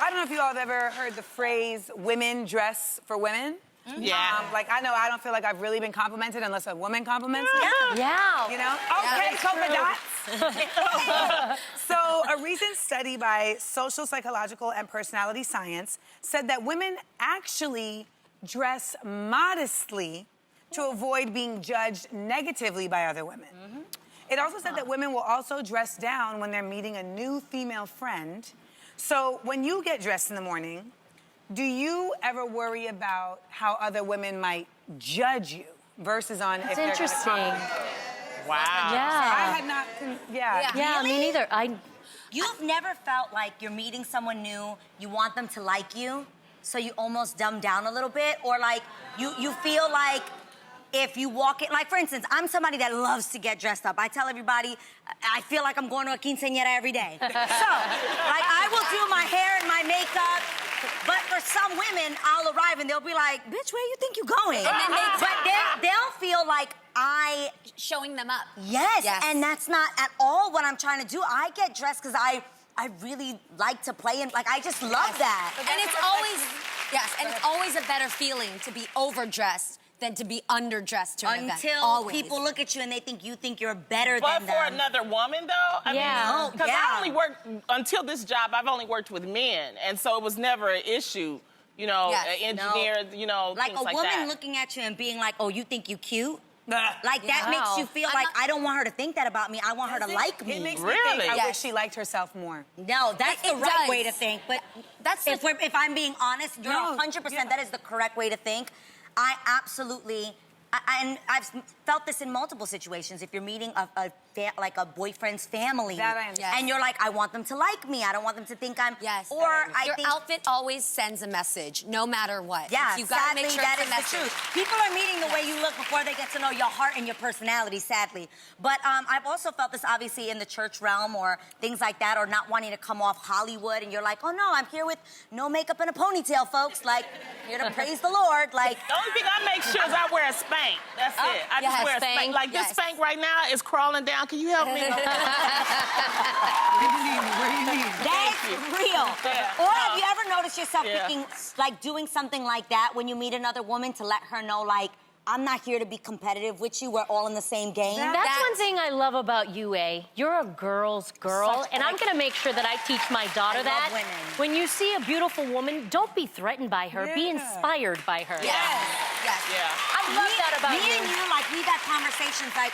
I don't know if you all have ever heard the phrase "women dress for women." Yeah. Like, I know I don't feel like I've really been complimented unless a woman compliments me. Yeah. You know? Okay, polka dots. So, a recent study by Social, Psychological, and Personality Science said that women actually dress modestly to avoid being judged negatively by other women. It also said that women will also dress down when they're meeting a new female friend. So, when you get dressed in the morning, do you ever worry about how other women might judge you versus on if It's they're gonna interesting. compliment you? Wow. Yeah. I had not, yeah. Yeah, me neither. You've never felt like you're meeting someone new, you want them to like you, so you almost dumb down a little bit? Or like, you feel like if you walk in, like for instance, I'm somebody that loves to get dressed up. I tell everybody, I feel like I'm going to a quinceañera every day. So, like I will do my hair and my makeup, but for some women, I'll arrive and they'll be like, bitch, where you think you're going? But they'll feel like showing them up. Yes, and that's not at all what I'm trying to do. I get dressed because I really like to play and like I just love that. And it's always, and it's always a better feeling to be overdressed than to be underdressed to an event. Until people look at you and they think you're better But than for them. another woman, though, I mean, because I only worked, until this job, I've only worked with men. And so it was never an issue, you know, engineers, you know, like things a like woman that. looking at you and being like, oh, you think you cute? Like that Wow. makes you feel like I don't want her to think that about me. I want her to like me. It makes me Really? think I wish she liked herself more. No, that's the It right does. way to think. But That's if I'm being honest, you're No, 100%. yeah. That is the correct way to think. I absolutely. And I've felt this in multiple situations. If you're meeting like a boyfriend's family, That I understand. and you're like, I want them to like me. I don't want them to think I'm. Yes. Or I Your think. outfit always sends a message, no matter what. Yeah, You gotta sadly, make sure that it's is a the message. truth. People are meeting the way you look before they get to know your heart and your personality, sadly. But I've also felt this, obviously, in the church realm or things like that, or not wanting to come off Hollywood, and you're like, oh, no, I'm here with no makeup and a ponytail, folks. Like, here to praise the Lord. Like, The only thing I make sure is I wear a spank. That's it. I just wear a spank. spank. Like this spank right now is crawling down. Can you help me? that's real. Yeah. Or have you ever noticed yourself Yeah. thinking, like, doing something like that when you meet another woman to let her know, like, I'm not here to be competitive with you. We're all in the same game. That's one thing I love about you, A. You're a girl's girl, and I'm gonna make sure that I teach my daughter that. women. When you see a beautiful woman, don't be threatened by her. Be inspired by her. Yes. Yeah. I love that about Me you. and you, like, we've had conversations, like,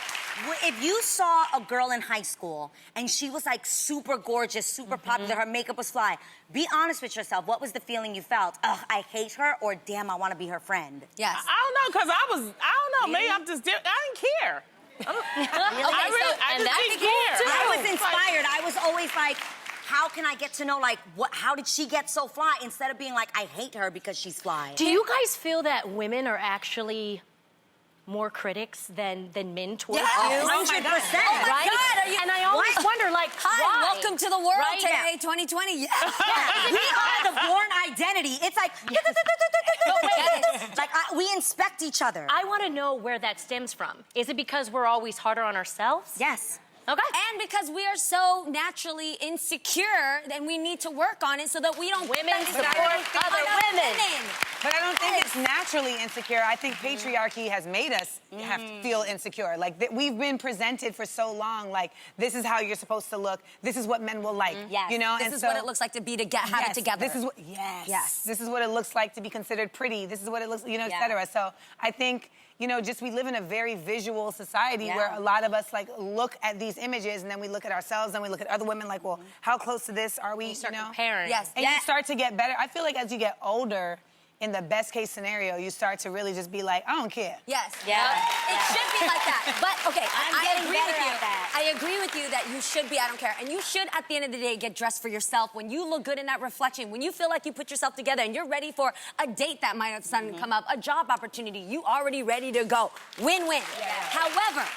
if you saw a girl in high school and she was, like, super gorgeous, super popular, her makeup was fly, be honest with yourself. What was the feeling you felt? Ugh, I hate her, or damn, I want to be her friend? Yes. I don't know, because I don't know, maybe I'm just, I didn't care. I just didn't care. I was inspired. I was always like, how can I get to know, like, how did she get so fly? Instead of being like, I hate her because she's fly. Do you guys feel that women are actually more critics than men towards you? 100%. Right? God, are you- And I always wonder, like, Hi, why? welcome to the world Right? today, 2020. Yeah. We are the born identity. It's like, like we inspect each other. I want to know where that stems from. Is it because we're always harder on ourselves? Yes. Okay. And because we are so naturally insecure, then we need to work on it so that we don't Women spend support time other on women. But I don't think it's naturally insecure. I think patriarchy has made us have to feel insecure. Like, we've been presented for so long, like, this is how you're supposed to look. This is what men will like. Yes. You know? This and is so, what it looks like to be have it together. This is what, This is what it looks like to be considered pretty. This is what it looks, you know, et cetera. So I think, you know, just we live in a very visual society where a lot of us, like, look at these images and then we look at ourselves and we look at other women like, well, how close to this are we, You start know? comparing. Yes. And you start to get better. I feel like as you get older, in the best case scenario, you start to really just be like, I don't care. Yes. Yeah. It should be like that. But okay, I getting agree better with you. at that. I agree with you that you should be, I don't care. And you should, at the end of the day, get dressed for yourself. When you look good in that reflection, when you feel like you put yourself together and you're ready for a date that might have suddenly come up, a job opportunity, you already ready to go. Win-win. However,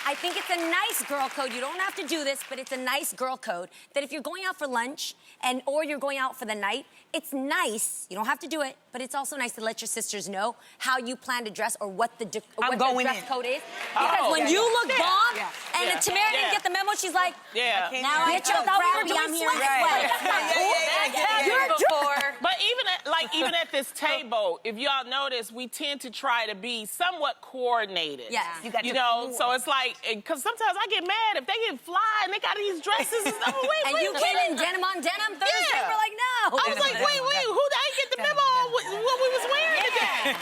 I think it's a nice girl code. You don't have to do this, but it's a nice girl code that if you're going out for lunch or you're going out for the night, it's nice. You don't have to do it, but it's also nice to let your sisters know how you plan to dress or what the dress code is. Because when you look bomb and Tamara didn't get the memo, she's like, Yeah. Now I bitch, I feel thought we were crappy. doing I'm here sweat. in sweat. You're like even at this table, if y'all notice, we tend to try to be somewhat coordinated. Yes. You know, so it's like, because sometimes I get mad if they get fly and they got these dresses and stuff. And you came in denim on denim Thursday. Yeah. We're like, no. I was like, who I ain't get the memo on what we was wearing today?